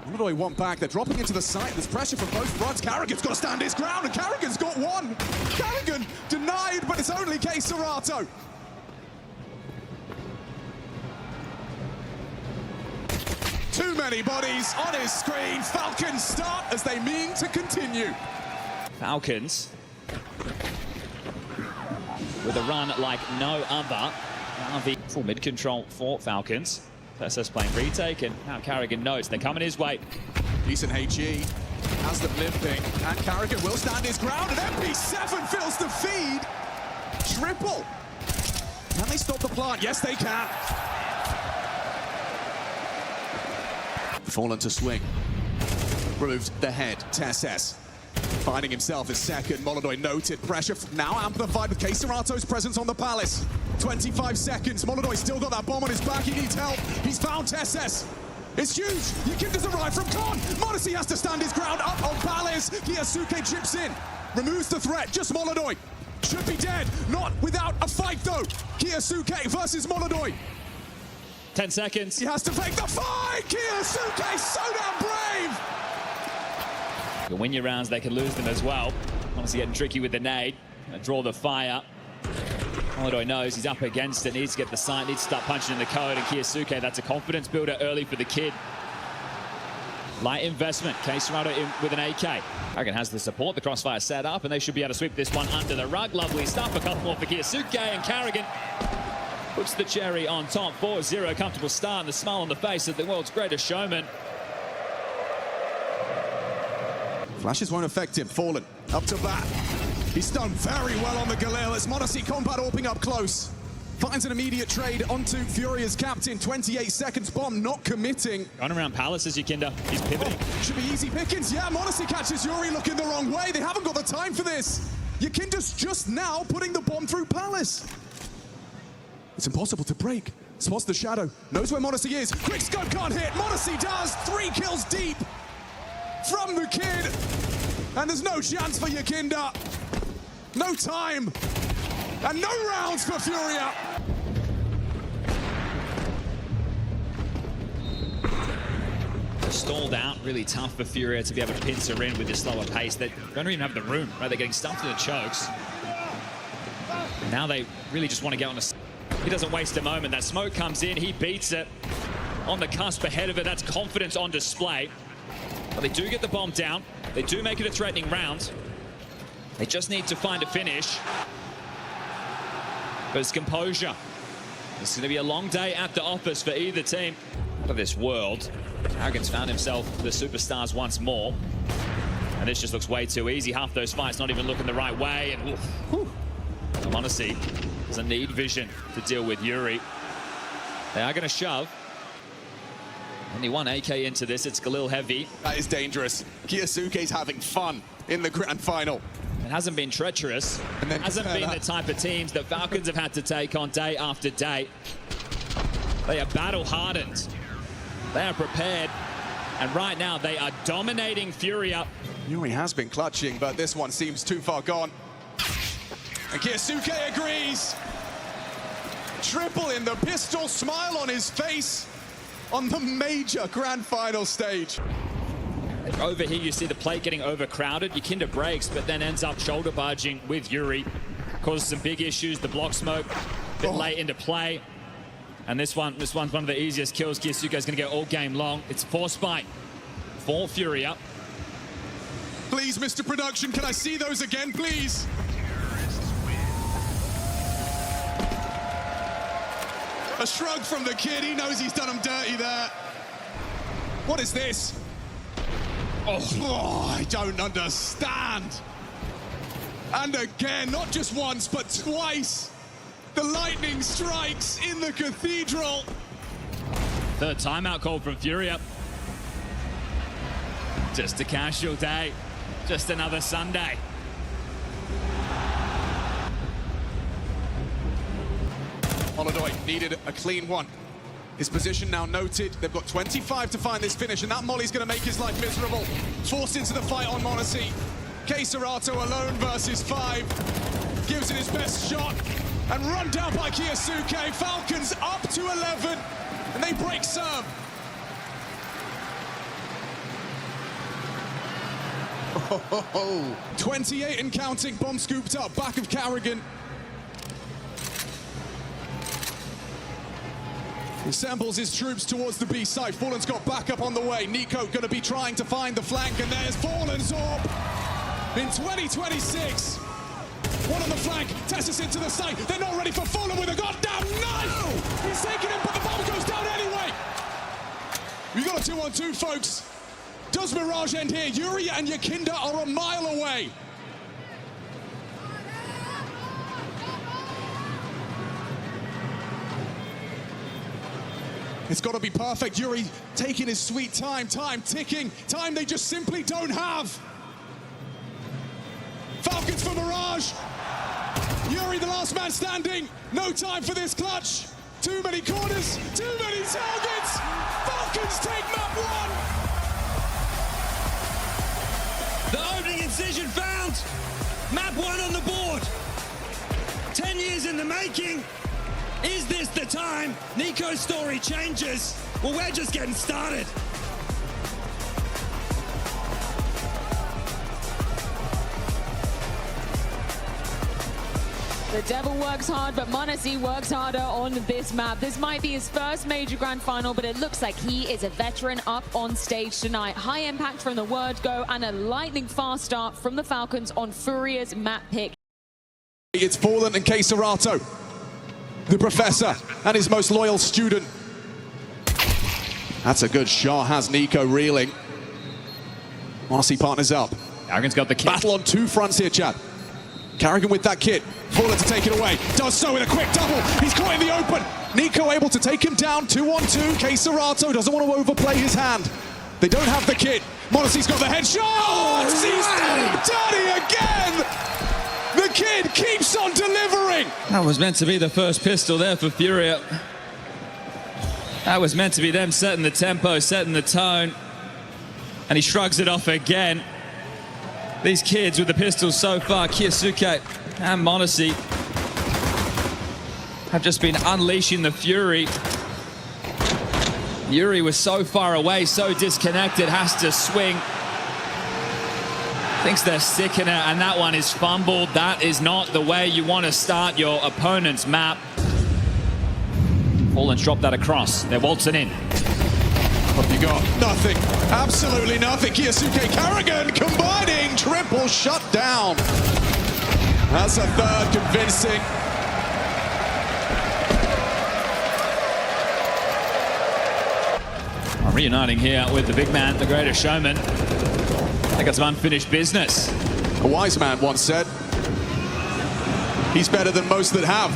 molodoy one back. They're dropping into the site. There's pressure from both fronts. karrigan's got to stand his ground, and karrigan's got one. karrigan denied, but it's only kyousuke. Too many bodies on his screen. Falcons start as they mean to continue. Falcons with a run like no other. RV full mid control for Falcons. TeSeS playing retake, and now karrigan knows they're coming his way. Decent HE has them limping, and karrigan will stand his ground, and MP7 fills the feed. Triple. Can they stop the plant? Yes, they can. Fallen to swing. Removed the head. TeSeS finding himself as second. molodoy noted pressure now amplified with kyousuke's presence on the palace. 25 seconds. molodoy still got that bomb on his back. He needs help. He's found TeSeS. It's huge. YEKINDAR's arrived from Cologne. NICEEEE has to stand his ground up on palace. kyousuke chips in. Removes the threat. Just molodoy. Should be dead. Not without a fight though. kyousuke versus molodoy. 10 seconds. He has to take the fight! kyousuke, so damn brave! You can win your rounds, they can lose them as well. Honestly getting tricky with the nade. Draw the fire. molodoy knows he's up against it, needs to get the sight, needs to start punching in the code, and kyousuke, that's a confidence builder early for the kid. Light investment, kyousuke in with an AK. karrigan has the support, the crossfire set up, and they should be able to sweep this one under the rug. Lovely stuff, a couple more for kyousuke, and karrigan puts the cherry on top. 4-0, comfortable start, and the smile on the face of the world's greatest showman. Flashes won't affect him. Fallen up to bat. He's done very well on the Galil as NICEEE combat orping up close. Finds an immediate trade onto FURIA's captain. 28 seconds, bomb not committing. Going around Palace as YEKINDAR. He's pivoting. Oh, should be easy pickings. Yeah, NICEEE catches Yuri looking the wrong way. They haven't got the time for this. YEKINDAR's just now putting the bomb through Palace. It's impossible to break. Spots the shadow. Knows where NICEEE is. Quick scope can't hit. NICEEE does. 3 kills deep from the kid. And there's no chance for YEKINDAR. No time. And no rounds for FURIA. Stalled out, really tough for FURIA to be able to pincer in with this slower pace. They don't even have the room, right? They're getting stuffed in the chokes. Now they really just want to get on a... He doesn't waste a moment. That smoke comes in, he beats it. On the cusp ahead of it, that's confidence on display. But they do get the bomb down. They do make it a threatening round. They just need to find a finish. But it's composure. It's going to be a long day at the office for either team. For this world, karrigan's found himself the superstars once more. And this just looks way too easy. Half those fights not even looking the right way. And NICEEE doesn't need vision to deal with Yuri. They are going to shove. Only one AK into this. It's Galil heavy. That is dangerous. kyousuke's having fun in the grand final. It hasn't been treacherous. And then hasn't been the type of teams that Falcons have had to take on day after day. They are battle hardened. They are prepared. And right now they are dominating FURIA. Yuri has been clutching, but this one seems too far gone. And kyousuke agrees. Triple in the pistol, smile on his face on the major grand final stage. Over here, you see the plate getting overcrowded. YEKINDAR breaks, but then ends up shoulder barging with Yuri. Causes some big issues. The block smoke a bit late into play. And this one's one of the easiest kills kyousuke is going to get all game long. It's force fight for FURIA. Please, Mr. Production, can I see those again, please? A shrug from the kid. He knows he's done him dirty there. What is this? Oh, I don't understand. And again, not just once, but twice. The lightning strikes in the cathedral. Third timeout call from FURIA. Just a casual day. Just another Sunday. molodoy needed a clean one. His position now noted. They've got 25 to find this finish, and that molly's going to make his life miserable. Forced into the fight on NICEEE. kyousuke alone versus 5. Gives it his best shot. And run down by kyousuke. Falcons up to 11. And they break serve. 28 and counting, bomb scooped up, back of karrigan. Assembles his troops towards the B side. Fallen's got backup on the way. Niko going to be trying to find the flank, and there's Fallen's orb. In 2026, one on the flank, TeSeS into the site. They're not ready for Fallen with a goddamn knife! He's taking him, but the bomb goes down anyway! We got a 2-on-2, folks. Does Mirage end here? Yuri and YEKINDAR are a mile away. It's got to be perfect. Yuri taking his sweet time, time ticking, time they just simply don't have. Falcons for Mirage. Yuri, the last man standing. No time for this clutch. Too many corners, too many targets. Falcons take map 1. The opening incision found. Map 1 on the board. 10 years in the making. Is this the time Niko's story changes? Well, we're just getting started. The Devil works hard, but NICEEE works harder on this map. This might be his first major grand final, but it looks like he is a veteran up on stage tonight. High impact from the word go and a lightning fast start from the Falcons on FURIA's map pick. It's Fallen and kyousuke, the professor and his most loyal student. That's a good shot, has Niko reeling. NICEEE partners up. karrigan's got the kit. Battle on 2 fronts here, Chad. karrigan with that kit. Fallen to take it away. Does so with a quick double. He's caught in the open. Niko able to take him down. 2-on-2. kyousuke doesn't want to overplay his hand. They don't have the kit. NICEEE's got the headshot. Oh, he's done him dirty again. The kid keeps on delivering. That was meant to be the first pistol there for FURIA. That was meant to be them setting the tempo, setting the tone. And he shrugs it off again. These kids with the pistols so far, kyousuke and NICEEE, have just been unleashing the fury. Yuri was so far away, so disconnected, has to swing. Thinks they're sticking it, and that one is fumbled. That is not the way you want to start your opponent's map. Fallen's dropped that across. They're waltzing in. What have you got? Nothing. Absolutely nothing. kyousuke, karrigan combining. Triple shut down. That's a third convincing. Reuniting here with the big man, the greatest showman. They got some unfinished business. A wise man once said, he's better than most that have.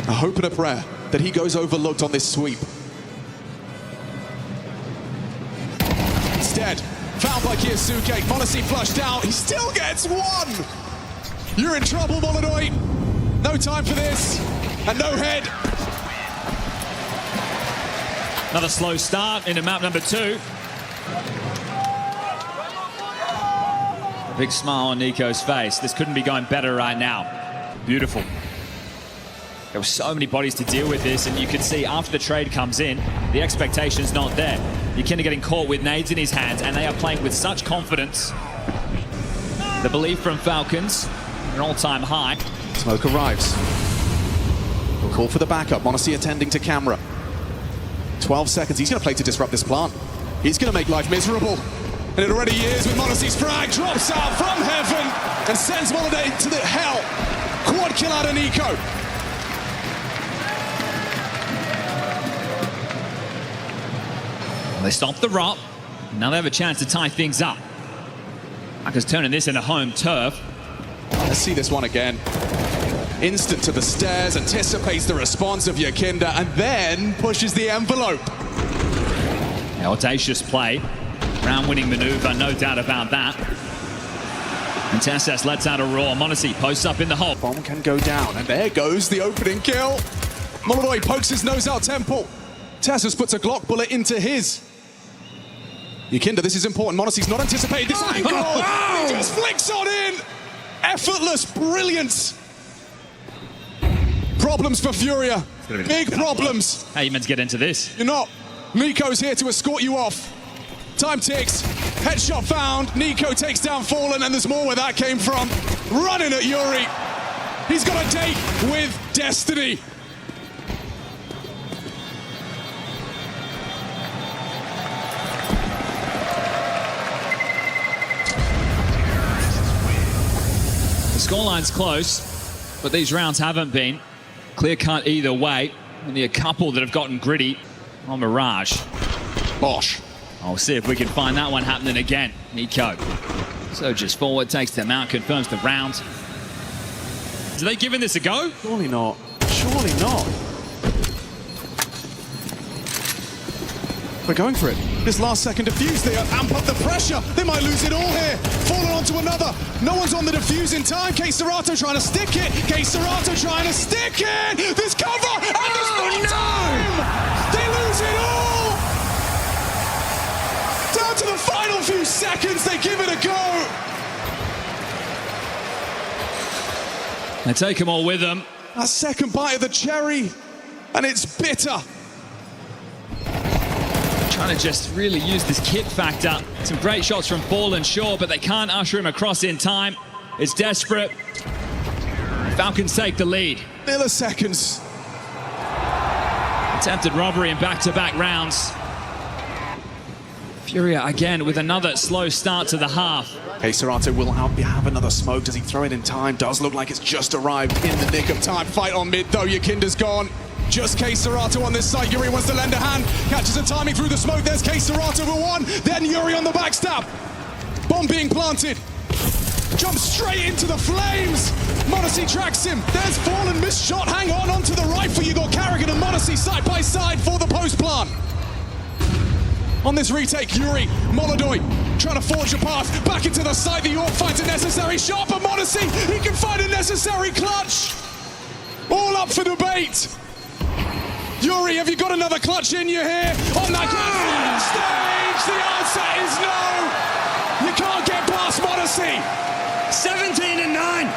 A hope and a prayer that he goes overlooked on this sweep. Instead, found by kyousuke. NICEEE flushed out. He still gets 1. You're in trouble, molodoy. No time for this. And no head. Another slow start into map number 2. A big smile on Niko's face. This couldn't be going better right now. Beautiful. There were so many bodies to deal with this, and you can see after the trade comes in, the expectation's not there. YEKINDAR getting caught with nades in his hands, and they are playing with such confidence. The belief from Falcons, an all-time high. Smoke arrives. We'll call for the backup. NICEEE attending to camera. 12 seconds. He's going to play to disrupt this plant. He's going to make life miserable. And it already is with NICEEE's frag. Drops out from heaven and sends molodoy to the hell. Quad kill out of Niko. They stop the rot. Now they have a chance to tie things up. Falcons turning this into home turf. Let's see this one again. Instant to the stairs, anticipates the response of YEKINDAR, and then pushes the envelope. Audacious play. Round-winning maneuver, no doubt about that. And TeSeS lets out a roar. NICEEE posts up in the hole. Bomb can go down, and there goes the opening kill. molodoy pokes his nose out temple. TeSeS puts a Glock bullet into his. YEKINDAR, this is important. NICEEE's not anticipated this angle. He just flicks on in. Effortless brilliance. Problems for FURIA. Big problems. How are you meant to get into this? You're not. Niko's here to escort you off. Time ticks. Headshot found. Niko takes down Fallen, and there's more where that came from. Running at Yuri. He's got a date with destiny. The scoreline's close, but these rounds haven't been clear cut either way. Only a couple that have gotten gritty on Mirage. Bosh. I'll see if we can find that one happening again. Niko. So just forward, takes them out, confirms the round. Are they giving this a go? Surely not. Surely not. We're going for it. This last second defuse, they amp up the pressure. They might lose it all here. Falling onto another. No one's on the defuse in time. KSerato trying to stick it. KSerato trying to stick it. There's cover and there's no time. They lose it all. Down to the final few seconds, they give it a go. They take them all with them. A second bite of the cherry, and it's bitter. Trying to just really use this kit factor. Some great shots from Fallen, sure, but they can't usher him across in time. It's desperate. Falcons take the lead. Milliseconds. Attempted robbery in back-to-back rounds. FURIA again with another slow start to the half. KSerato will have another smoke. Does he throw it in time? Does look like it's just arrived in the nick of time. Fight on mid though, YEKINDAR's gone. Just KSerato on this side. Yuri wants to lend a hand. Catches the timing through the smoke. There's KSerato for one. Then Yuri on the backstab. Bomb being planted. Jumps straight into the flames. m0NICEEE tracks him. There's Fallen, missed shot. Hang on, onto the rifle. You got karrigan and m0NICEEE side by side for the post plant. On this retake, Yuri, molodoy, trying to forge a path back into the side. The York finds a necessary shot, but m0NICEEE, he can find a necessary clutch. All up for debate. Yuri, have you got another clutch in you here? On that grand stage, the answer is no. You can't get past m0NICEEE. 17-9.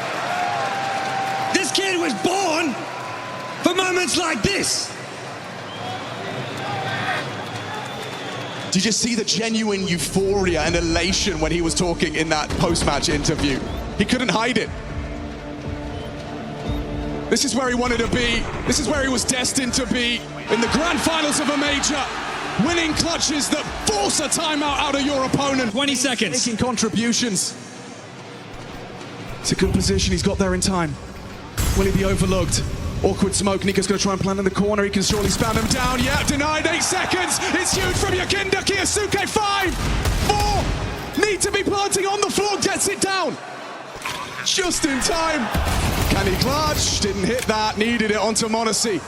This kid was born for moments like this. Did you see the genuine euphoria and elation when he was talking in that post-match interview? He couldn't hide it. This is where he wanted to be. This is where he was destined to be in the grand finals of a major. Winning clutches that force a timeout out of your opponent. 20 seconds. Making contributions. It's a good position. He's got there in time. Will he be overlooked? Awkward smoke. Niko's going to try and plant in the corner. He can surely spam him down. Yeah, denied. 8 seconds. It's huge from YEKINDAR. kyousuke 5, 4. Need to be planting on the floor. Gets it down. Just in time. Can he clutch? Didn't hit that. Needed it onto m0NICEEE.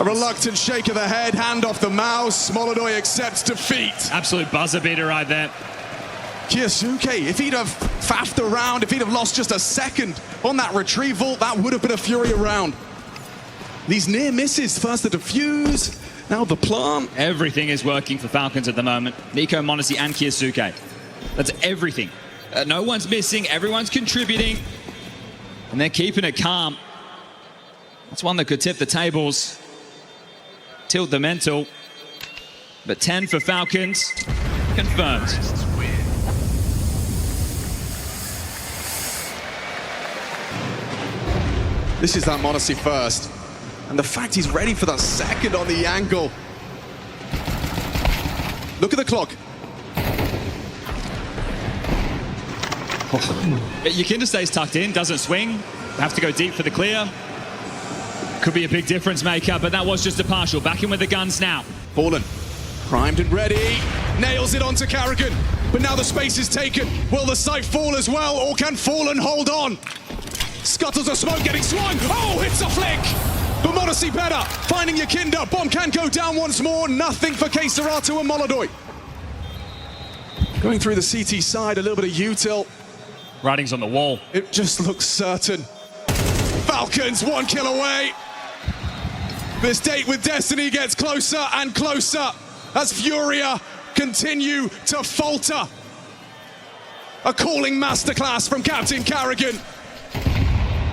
A reluctant shake of the head. Hand off the mouse. molodoy accepts defeat. Absolute buzzer beater right there. kyousuke, if he'd have faffed around, if he'd have lost just a second on that retrieval, that would have been a FURIA round. These near misses, first the defuse, now the plant. Everything is working for Falcons at the moment. Niko, m0NICEEE, and kyousuke. That's everything. No one's missing, everyone's contributing, and they're keeping it calm. That's one that could tip the tables, tilt the mental. But 10 for Falcons, confirmed. This is that m0NICEEE first. And the fact he's ready for the second on the angle. Look at the clock. YEKINDAR stays tucked in, doesn't swing. Have to go deep for the clear. Could be a big difference maker, but that was just a partial. Back in with the guns now. Fallen, primed and ready. Nails it onto karrigan. But now the space is taken. Will the sight fall as well, or can Fallen hold on? Scuttles a smoke, getting swung. Oh, hits a flick. But m0NICEEE better. Finding YEKINDAR. Bomb can go down once more. Nothing for KSerato and molodoy. Going through the CT side, a little bit of util. Writing's on the wall. It just looks certain. Falcons 1 kill away. This date with destiny gets closer and closer as FURIA continue to falter. A calling masterclass from Captain karrigan.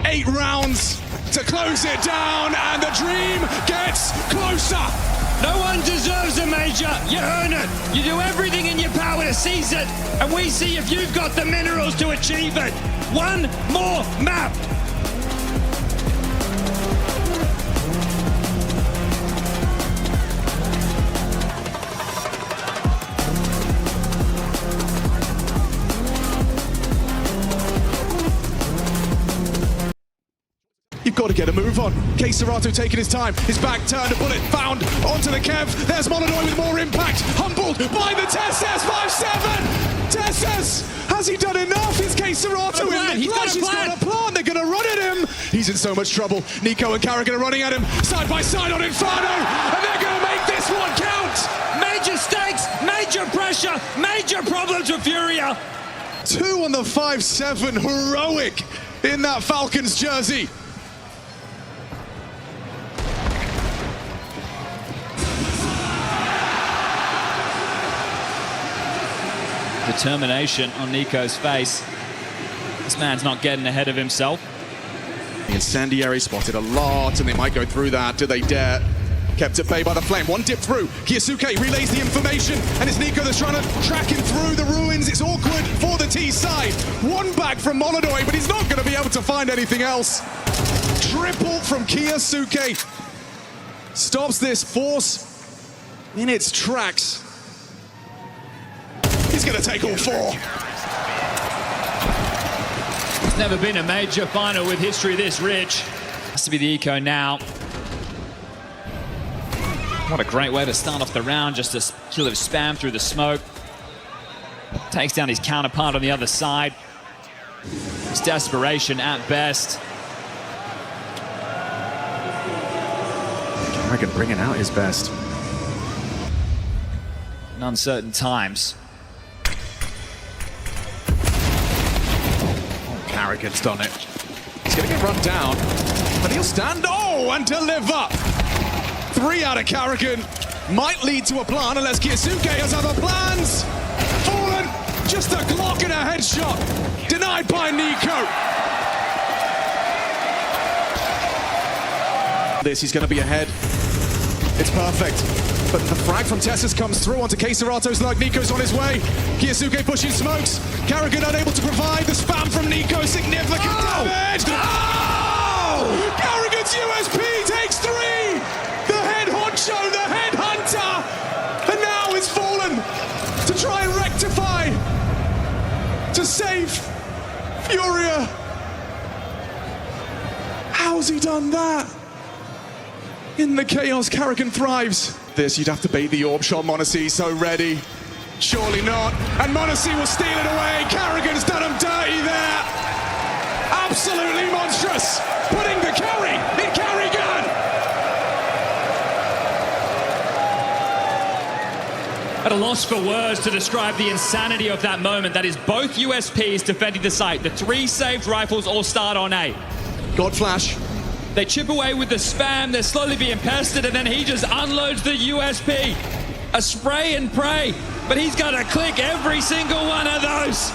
8 rounds to close it down, and the dream gets closer. No one deserves a major. Major, you earn it. You do everything in your power to seize it, and we see if you've got the minerals to achieve it. One more map. You've got to get a move on. KYUSUKE taking his time. His back turned, a bullet found onto the Kev. There's molodoy with more impact. Humbled by the TeSeS 5-7. TeSeS, has he done enough? Is KYUSUKE in the He's got a flash? He's plan. got a plan. They're going to run at him. He's in so much trouble. Niko and karrigan are running at him side by side on Inferno, and they're going to make this one count. Major stakes, major pressure, major problems for FURIA. 2 on the 5-7. Heroic in that Falcons jersey. Determination on Niko's face. This man's not getting ahead of himself. Incendiary spotted a lot, and they might go through that. Do they dare? Kept at bay by the flame. One dip through. KYUSUKE relays the information, and it's Niko that's trying to track him through the ruins. It's awkward for the T side. One back from molodoy, but he's not going to be able to find anything else. Triple from KYUSUKE. Stops this force in its tracks. He's going to take all 4. There's never been a major final with history this rich. Has to be the eco now. What a great way to start off the round, just a kill of spam through the smoke. Takes down his counterpart on the other side. It's desperation at best. karrigan bringing out his best. In uncertain times. karrigan's done it. He's going to get run down, but he'll stand, and deliver. 3 out of karrigan. Might lead to a plan unless KYUSUKE has other plans. Fallen, just a Glock and a headshot. Denied by Niko. He's going to be ahead. It's perfect. But the frag from TeSeS comes through onto KYUSUKE's luck. Niko's on his way. KYUSUKE pushing smokes. karrigan unable to provide the spam from Niko. Significant damage. Oh! karrigan's USP takes 3. The head honcho, the head hunter. And now it's Fallen to try and rectify, to save FURIA. How's he done that? In the chaos, karrigan thrives. This, you'd have to bait the orb shot. NICEEE so ready. Surely not. And NICEEE will steal it away. karrigan's done him dirty there. Absolutely monstrous. Putting the carry in karrigan. At a loss for words to describe the insanity of that moment. That is both USPs defending the site. The 3 saved rifles all start on A. God flash. They chip away with the spam, they're slowly being pested, and then he just unloads the USP. A spray and pray, but he's got to click every single one of those.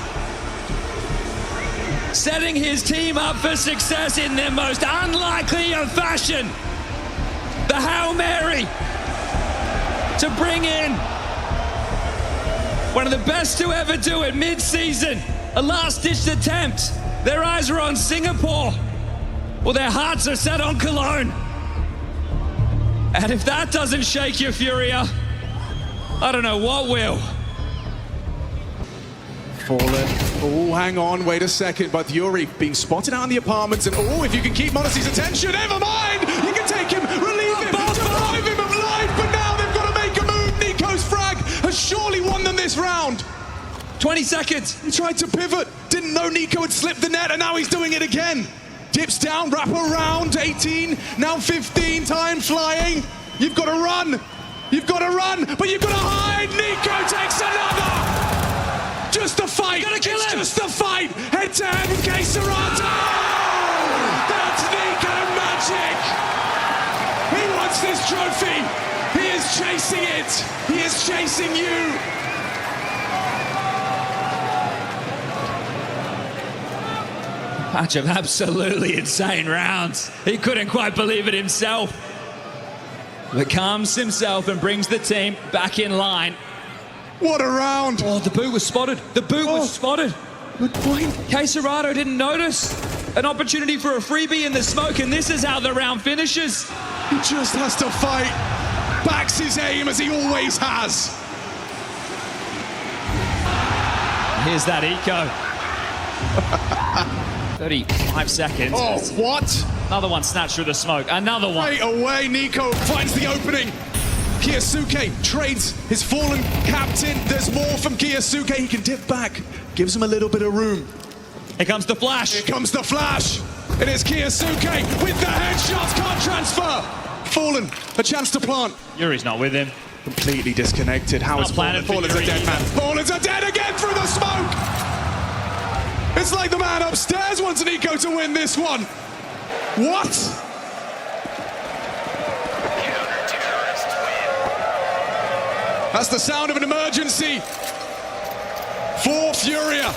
Setting his team up for success in the most unlikely of fashion. The Hail Mary to bring in one of the best to ever do it mid-season. A last-ditch attempt. Their eyes are on Singapore. Well, their hearts are set on Cologne. And if that doesn't shake your FURIA, I don't know what will. Fallen. Oh, hang on, wait a second. But Yuri being spotted out in the apartments, and if you can keep NICEEE's attention, never mind! You can take him, relieve him, deprive him of life, but now they've got to make a move. Niko's frag has surely won them this round. 20 seconds. He tried to pivot, didn't know Niko had slipped the net, and now he's doing it again. Dips down, wrap around, 18, now 15, time flying. You've got to run. You've got to run, but you've got to hide. Niko takes another. Just a fight. Gotta kill him. Just a fight. Head to head with KYUSUKE. That's Niko magic. He wants this trophy. He is chasing it. He is chasing you. Match of absolutely insane rounds. He couldn't quite believe it himself. but calms himself and brings the team back in line. What a round! Oh, the boot was spotted. The boot was spotted. Good point. kyousuke didn't notice an opportunity for a freebie in the smoke, and this is how the round finishes. He just has to fight. Backs his aim as he always has. Here's that eco. 35 seconds. Oh, what? Another one snatched through the smoke. Another one. Right away, Niko finds the opening. kyousuke trades his fallen captain. There's more from kyousuke. He can dip back. Gives him a little bit of room. Here comes the flash. Here comes the flash. It is kyousuke with the headshots. Can't transfer. Fallen, a chance to plant. Yuri's not with him. Completely disconnected. How is Fallen? Fallen's a dead man. Fallen's a dead again through the smoke. It's like the man upstairs wants Niko to win this one. What? That's the sound of an emergency for FURIA.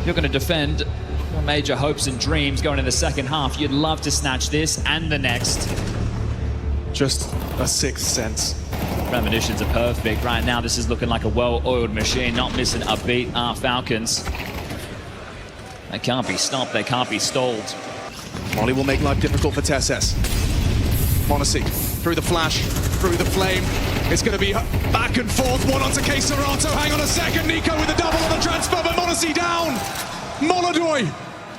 You're going to defend your major hopes and dreams going into the second half. You'd love to snatch this and the next. Just a sixth sense. Premonitions are perfect. Right now, this is looking like a well-oiled machine, not missing a beat. Our Falcons. They can't be stopped. They can't be stalled. Molly will make life difficult for TeSeS. NICEEEE through the flash, through the flame. It's going to be back and forth. One onto kyousuke. Hang on a second. Niko with the double on the transfer, but NICEEEE down. Molodoy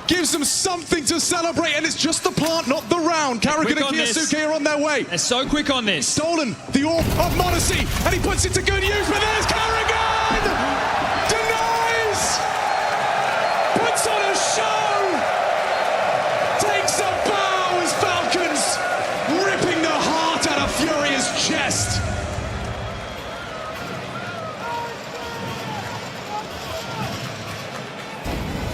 gives them something to celebrate, and it's just the plant, not the round. Karrigan and kyousuke are on their way. They're so quick on this. Stolen the orb of NICEEEE, and he puts it to good use, but there's karrigan! Denies! Puts on a show! Takes a bow as Falcons ripping the heart out of FURIA's chest.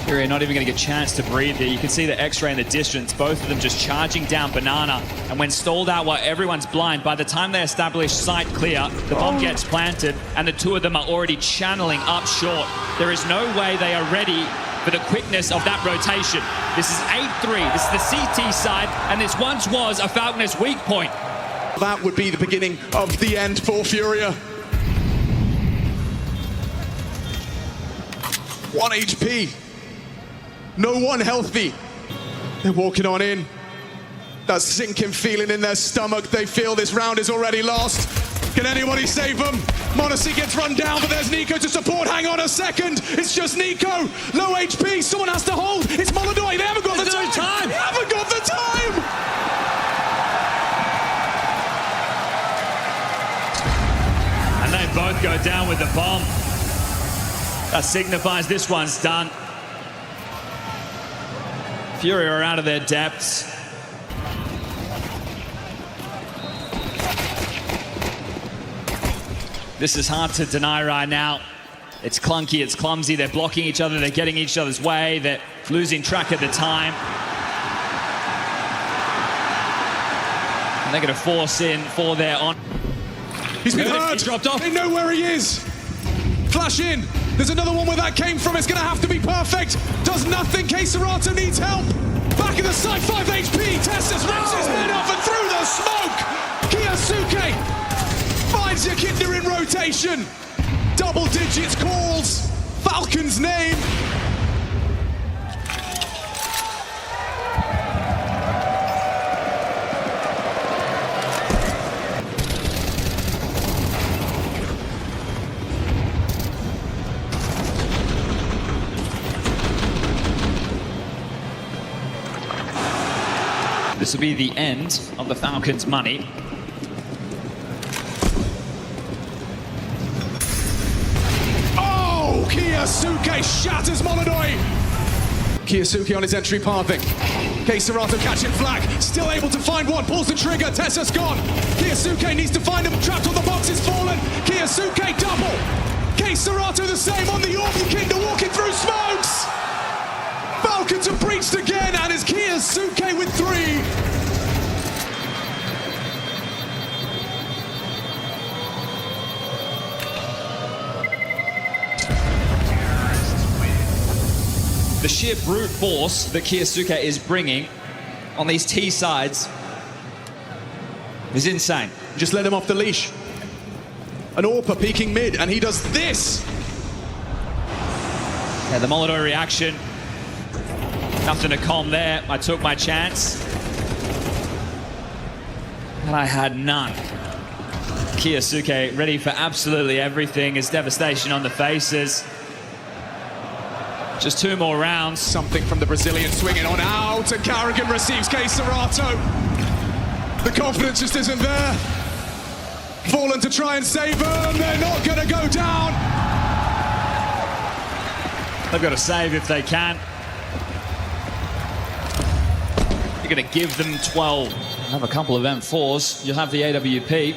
FURIA not even going to get a chance to breathe there. You can see the X-ray in the distance, both of them just charging down banana. And when stalled out while everyone's blind, by the time they establish sight clear, the bomb gets planted, and the two of them are already channeling up short. There is no way they are ready for the quickness of that rotation. This is 8-3. This is the CT side, and this once was a Falconers' weak point. That would be the beginning of the end for FURIA. 1 HP. No one healthy. They're walking on in. That sinking feeling in their stomach. They feel this round is already lost. Can anybody save them? NICEEEE gets run down, but there's Niko to support. Hang on a second. It's just Niko. Low HP. Someone has to hold. It's molodoy. They haven't got the time. They haven't got the time. And they both go down with the bomb. That signifies this one's done. FURIA are out of their depths. This is hard to deny right now. It's clunky, it's clumsy, they're blocking each other, they're getting each other's way, they're losing track of the time. And they're going to force in for their on. He's been hurt. He dropped off. They know where he is. Flash in. There's another one where that came from. It's going to have to be perfect. Does nothing. kyousuke needs help. Back in the side, 5 HP. TeSeS rips his head off and through the smoke. kyousuke finds YEKINDAR in rotation. Double digits calls Falcon's name. This will be the end of the Falcons' money. Oh, kyousuke shatters molodoy. kyousuke on his entry pathing. kyousuke catching flag, still able to find one, pulls the trigger, TeSeS gone. kyousuke needs to find him, trapped on the box, is fallen. kyousuke double. kyousuke the same on the orb, YEKINDAR walking through smokes. Falcons have breached again, and it's kyousuke with 3. the sheer brute force that kyousuke is bringing on these T sides is insane. Just let him off the leash. An AWPer peeking mid, and he does this. Yeah, the molodoy reaction. Nothing to calm there. I took my chance. And I had none. kyousuke ready for absolutely everything. His devastation on the faces. Just 2 more rounds. Something from the Brazilian swinging on out, and karrigan receives kyousuke. The confidence just isn't there. Fallen to try and save him. They're not going to go down. They've got to save if they can. You're going to give them 12. Have a couple of M4s. You'll have the AWP.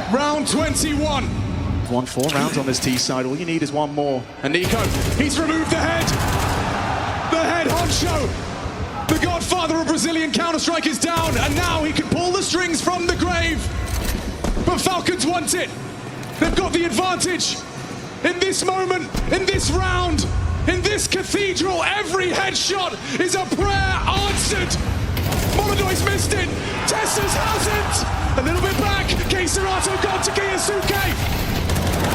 Round 21. 1-4 rounds on this T side. All you need is one more. And Niko, he's removed the head. The head honcho. The godfather of Brazilian Counter-Strike is down, and now he can pull the strings from the grave. But Falcons want it. They've got the advantage. In this moment, in this round, in this cathedral, every headshot is a prayer answered. Molodoy's missed it. TeSeS hasn't. A little bit back. kyousuke gone to kyousuke.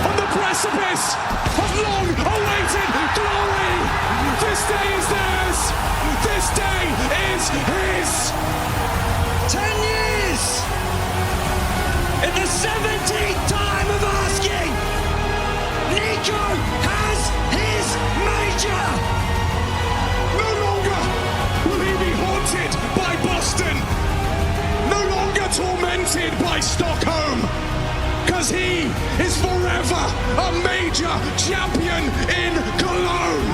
On the precipice of long-awaited glory. This day is theirs. This day is his. 10 years! In the 17th time of asking, Niko has his major! No longer will he be haunted by Boston. No longer tormented by Stockholm. Because he is forever a major champion in Cologne.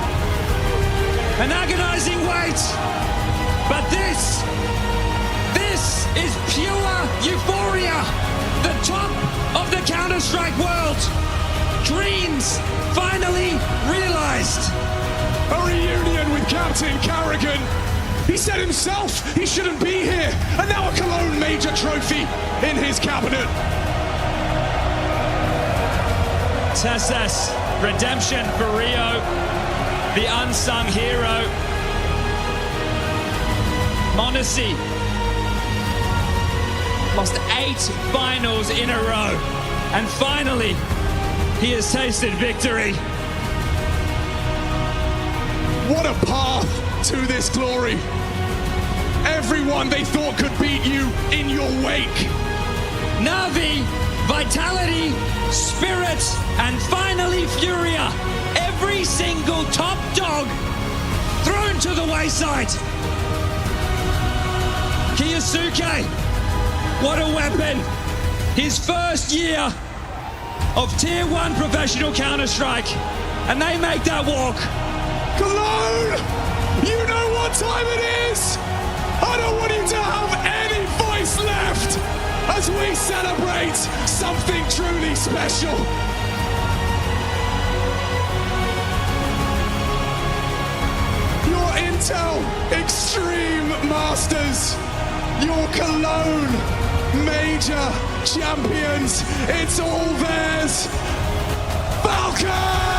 An agonizing wait, but this is pure euphoria. The top of the Counter-Strike world. Dreams finally realized. A reunion with Captain karrigan. He said himself he shouldn't be here, and now a Cologne major trophy in his cabinet. TeSeS, redemption for Rio, the unsung hero. NICEEE lost 8 finals in a row, and finally he has tasted victory. What a path to this glory. Everyone they thought could beat you in your wake. Navi, Vitality, Spirit, and finally Furia. Every single top dog thrown to the wayside. kyousuke, what a weapon. His first year of Tier 1 professional Counter-Strike, and they make that walk. Cologne, you know what time it is. I don't want you to have any voice left as we celebrate something truly special. Your Intel Extreme Masters, your Cologne major champions, it's all theirs. Falcons!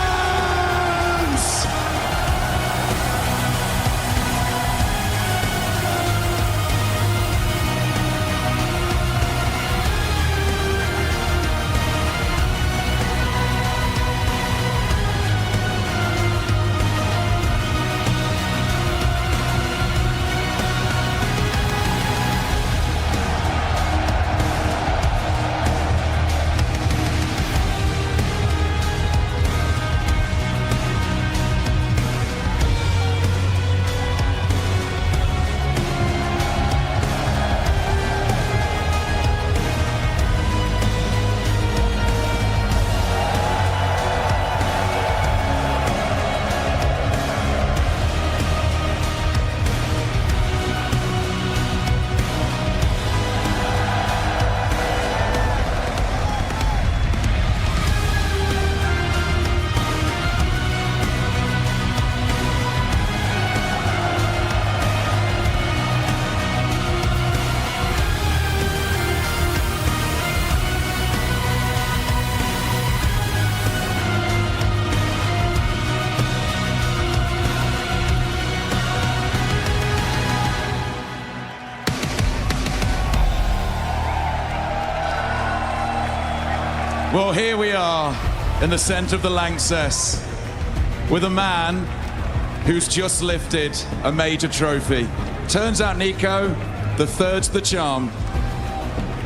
in the center of the Lanxess with a man who's just lifted a major trophy. Turns out, Niko, the third's the charm.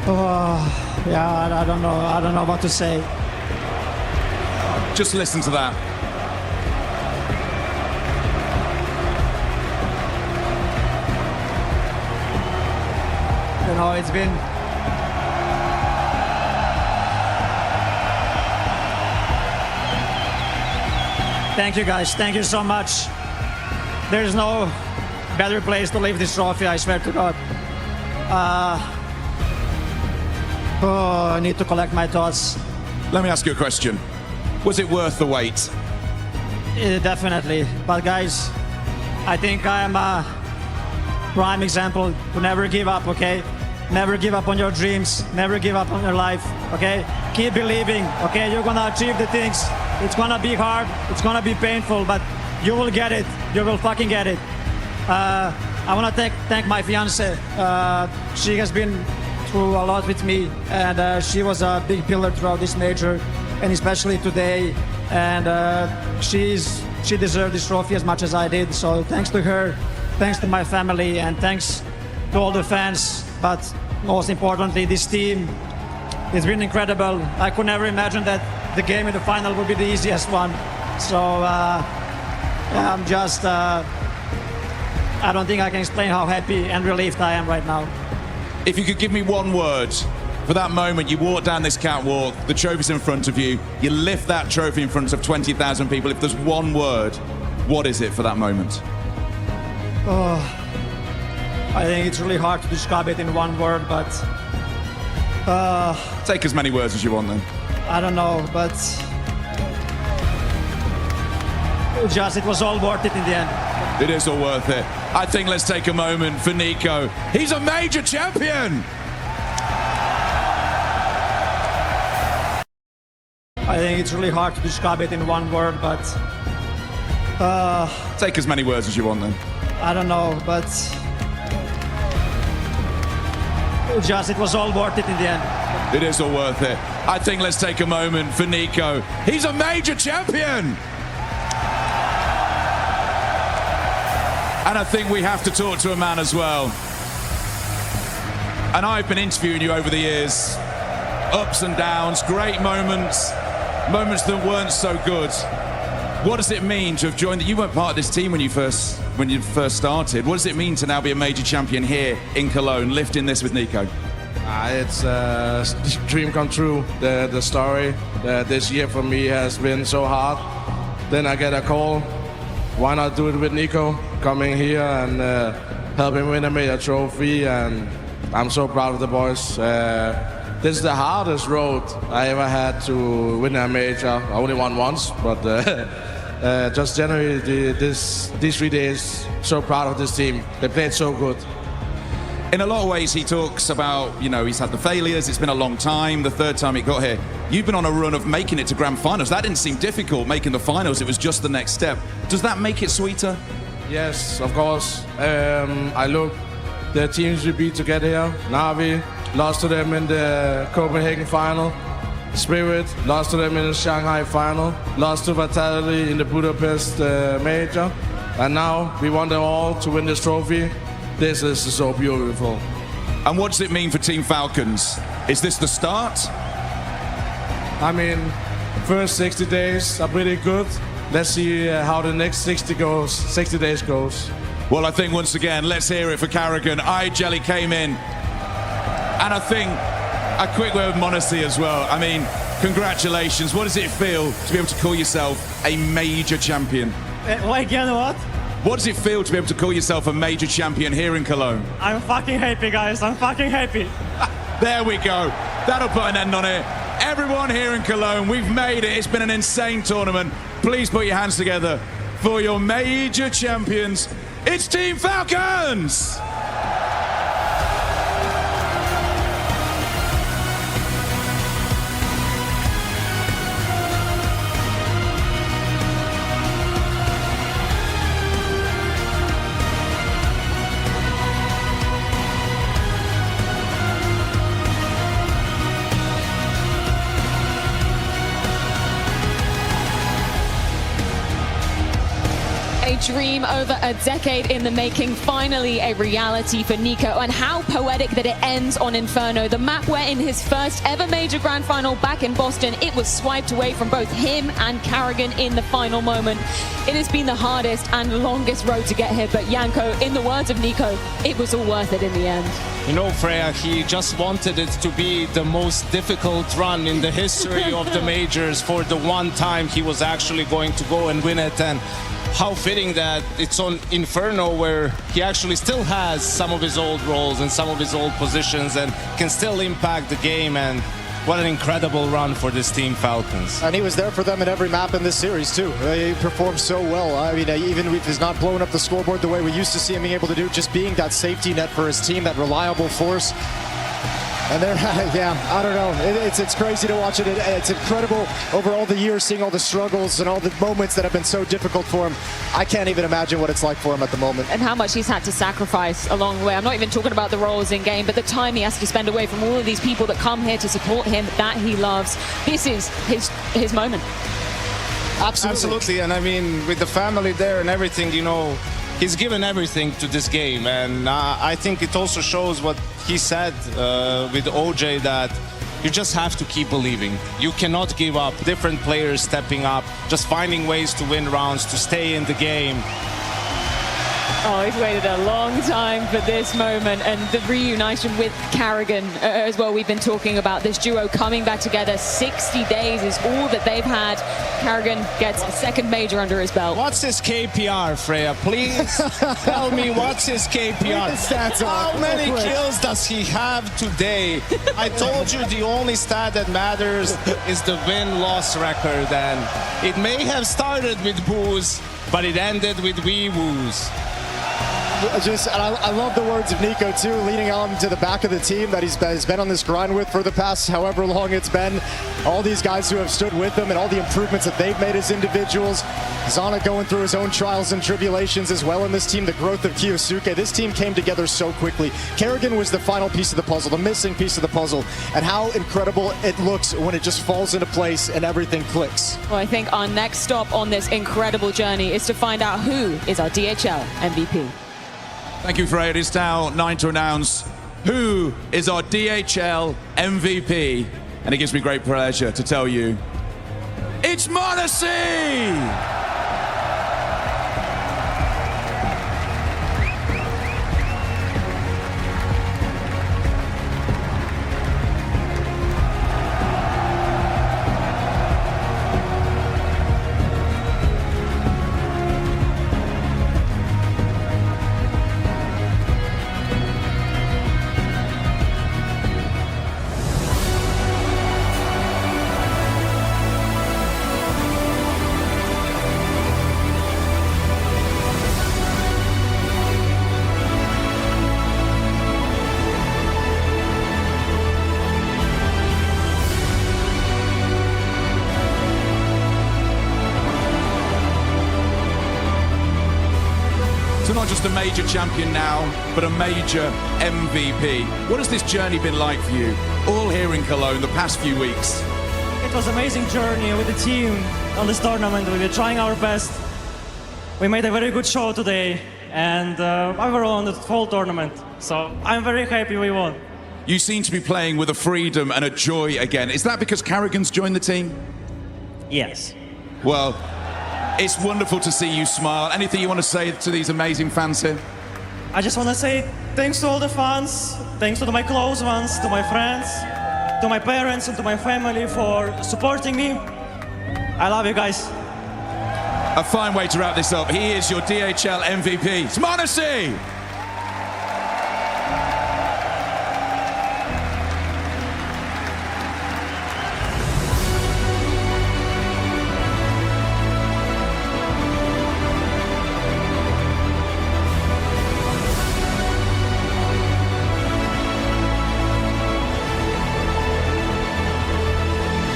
Oh, yeah, I don't know what to say. Just listen to that. You know, it's been... Thank you, guys. Thank you so much. There's no better place to leave this trophy, I swear to God. I need to collect my thoughts. Let me ask you a question. Was it worth the wait? Definitely. But guys, I think I am a prime example to never give up, okay? Never give up on your dreams. Never give up on your life, okay? Keep believing, okay? You're gonna achieve the things. It's gonna be hard. It's gonna be painful, but you will get it. You will fucking get it. I wanna thank my fiance. She has been through a lot with me, and she was a big pillar throughout this major, and especially today. And she deserved this trophy as much as I did. So thanks to her, thanks to my family, and thanks to all the fans. But most importantly, this team. It's been incredible. I could never imagine that the game in the final would be the easiest one. So I'm just, I don't think I can explain how happy and relieved I am right now. If you could give me one word for that moment, you walk down this catwalk, the trophy's in front of you, you lift that trophy in front of 20,000 people. If there's one word, what is it for that moment? Oh, I think it's really hard to describe it in one word, but... Take as many words as you want then. I don't know, but... it was all worth it in the end. It is all worth it. I think let's take a moment for Niko. He's a major champion! I think it's really hard to describe it in one word, but... Take as many words as you want then. I don't know, but... it was all worth it in the end. It is all worth it. I think let's take a moment for Niko. He's a major champion! And I think we have to talk to a man as well. And I've been interviewing you over the years. Ups and downs, great moments, moments that weren't so good. What does it mean to have joined? You weren't part of this team when you first started. What does it mean to now be a major champion here in Cologne, lifting this with Niko? It's a dream come true. The story this year for me has been so hard. Then I get a call. Why not do it with Niko? Coming here and help him win a major trophy, and I'm so proud of the boys. This is the hardest road I ever had to win a major. I only won once, but just generally these 3 days, so proud of this team. They played so good. In a lot of ways, he talks about, you know, he's had the failures, it's been a long time, the third time he got here. You've been on a run of making it to grand finals. That didn't seem difficult, making the finals, it was just the next step. Does that make it sweeter? Yes, of course. I look, the teams we beat to get here. Navi, lost to them in the Copenhagen final. Spirit, lost to them in the Shanghai final. Lost to Vitality in the Budapest major. And now we want them all to win this trophy. This is so beautiful. And what does it mean for Team Falcons? Is this the start? I mean, first 60 days are pretty good. Let's see how the next 60 days goes. Well, I think once again, let's hear it for karrigan. Jelly came in. And I think a quick word with m0NICEEE as well. I mean, congratulations. What does it feel to be able to call yourself a major champion? Again, what? What does it feel to be able to call yourself a major champion here in Cologne? I'm fucking happy, guys. I'm fucking happy. There we go. That'll put an end on it. Everyone here in Cologne, we've made it. It's been an insane tournament. Please put your hands together for your major champions. It's Team Falcons! A dream over a decade in the making, finally a reality for Niko, and how poetic that it ends on Inferno, the map where in his first ever major grand final back in Boston, it was swiped away from both him and karrigan in the final moment. It has been the hardest and longest road to get here, but Janko, in the words of Niko, it was all worth it in the end. You know, Freya, he just wanted it to be the most difficult run in the history of the majors for the one time he was actually going to go and win it. And how fitting that it's on Inferno, where he actually still has some of his old roles and some of his old positions and can still impact the game. And what an incredible run for this team, Falcons. And he was there for them in every map in this series, too. He performed so well. I mean, even if he's not blowing up the scoreboard the way we used to see him being able to do, just being that safety net for his team, that reliable force. And they're, yeah, I don't know. It's crazy to watch it. It's incredible over all the years, seeing all the struggles and all the moments that have been so difficult for him. I can't even imagine what it's like for him at the moment. And how much he's had to sacrifice along the way. I'm not even talking about the roles in game, but the time he has to spend away from all of these people that come here to support him, that he loves. This is his moment. Absolutely. And I mean, with the family there and everything, you know, he's given everything to this game, and I think it also shows what he said with OJ, that you just have to keep believing. You cannot give up. Different players stepping up, just finding ways to win rounds, to stay in the game. Oh, he's waited a long time for this moment, and the reunition with karrigan as well. We've been talking about this duo coming back together. 60 days is all that they've had. karrigan gets a second major under his belt. What's his KPR, Freya? Please tell me what's his KPR. How many kills does he have today? I told you the only stat that matters is the win-loss record, and it may have started with boos, but it ended with wee-woos. I love the words of Niko too, leading on to the back of the team that he's been on this grind with for the past however long it's been. All these guys who have stood with him and all the improvements that they've made as individuals. Zana going through his own trials and tribulations as well in this team, the growth of kyousuke. This team came together so quickly. karrigan was the final piece of the puzzle, the missing piece of the puzzle, and how incredible it looks when it just falls into place and everything clicks. Well, I think our next stop on this incredible journey is to find out who is our DHL MVP. Thank you, Freya. It is now 9 to announce who is our DHL MVP. And it gives me great pleasure to tell you, it's NICEEEE! So not just a major champion now, but a major MVP. What has this journey been like for you, all here in Cologne, the past few weeks? It was an amazing journey with the team on this tournament. We were trying our best. We made a very good show today, and overall on the whole tournament. So I'm very happy we won. You seem to be playing with a freedom and a joy again. Is that because karrigan's joined the team? Yes. Well, it's wonderful to see you smile. Anything you want to say to these amazing fans here? I just want to say thanks to all the fans, thanks to my close ones, to my friends, to my parents and to my family for supporting me. I love you guys. A fine way to wrap this up. He is your DHL MVP. It's NICEEEE!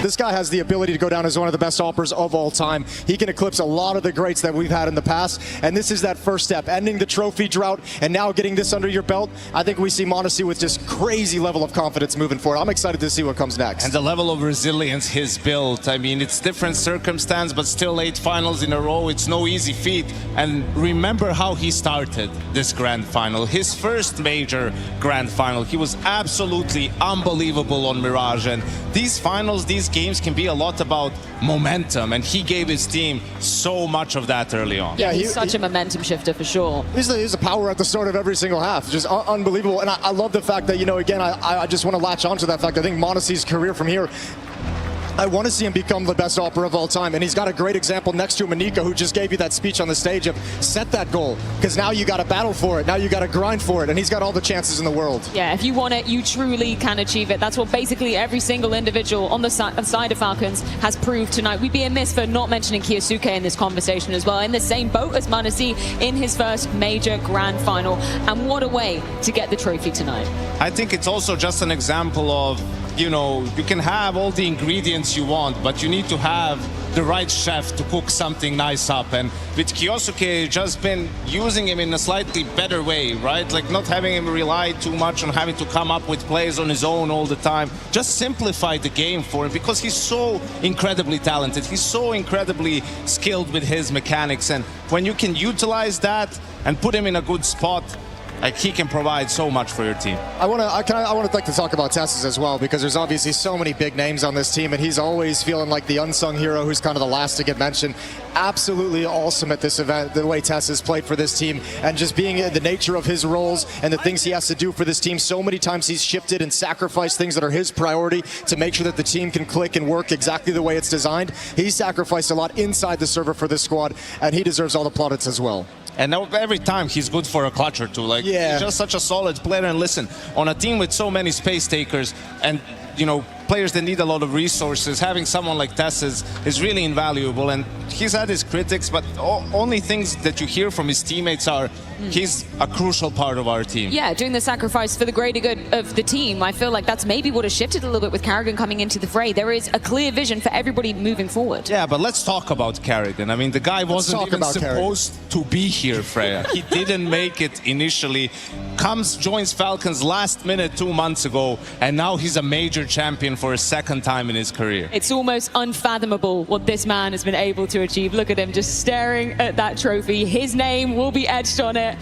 this guy has the ability to go down as one of the best operas of all time. He can eclipse a lot of the greats that we've had in the past, and this is that first step, ending the trophy drought and now getting this under your belt. I think we see NICEEE with just crazy level of confidence moving forward. I'm excited to see what comes next. And the level of resilience he's built. I mean, it's different circumstance, but still 8 finals in a row. It's no easy feat. And remember how he started this grand final. His first major grand final. He was absolutely unbelievable on Mirage. And these finals, these games can be a lot about momentum. And he gave his team so much of that early on. Yeah, he's such a momentum shifter for sure. He's a power at the start of every single half. Just unbelievable. And I love the fact that, you know, again, I just want to latch onto that fact. I think NICEEE's career from here, I want to see him become the best opera of all time. And he's got a great example next to him, Niko, who just gave you that speech on the stage of set that goal. Because now you got to battle for it. Now you got to grind for it. And he's got all the chances in the world. Yeah, if you want it, you truly can achieve it. That's what basically every single individual on the side of Falcons has proved tonight. We'd be amiss for not mentioning kyousuke in this conversation as well. In the same boat as NICEEE in his first major grand final. And what a way to get the trophy tonight. I think it's also just an example of, you know, you can have all the ingredients you want, but you need to have the right chef to cook something nice up. And with kyousuke, just been using him in a slightly better way, right? Like not having him rely too much on having to come up with plays on his own all the time. Just simplify the game for him because he's so incredibly talented. He's so incredibly skilled with his mechanics. And when you can utilize that and put him in a good spot, like he can provide so much for your team. I want to talk about TeSeS as well, because there's obviously so many big names on this team, and he's always feeling like the unsung hero who's kind of the last to get mentioned. Absolutely awesome at this event, the way TeSeS played for this team, and just being the nature of his roles and the things he has to do for this team. So many times he's shifted and sacrificed things that are his priority to make sure that the team can click and work exactly the way it's designed. He sacrificed a lot inside the server for this squad, and he deserves all the plaudits as well. And now every time he's good for a clutch or two. Like, he's just such a solid player. And listen, on a team with so many space takers and, you know, players that need a lot of resources, having someone like TeSeS is really invaluable. And he's had his critics, but only things that you hear from his teammates are he's a crucial part of our team. Yeah, doing the sacrifice for the greater good of the team. I feel like that's maybe what has shifted a little bit with karrigan coming into the fray. There is a clear vision for everybody moving forward. Yeah, but let's talk about karrigan. I mean, the guy wasn't even supposed to be here, Freya. He didn't make it initially. Joins Falcons last minute 2 months ago, and now he's a major champion for a second time in his career. It's almost unfathomable what this man has been able to achieve. Look at him just staring at that trophy. His name will be etched on it.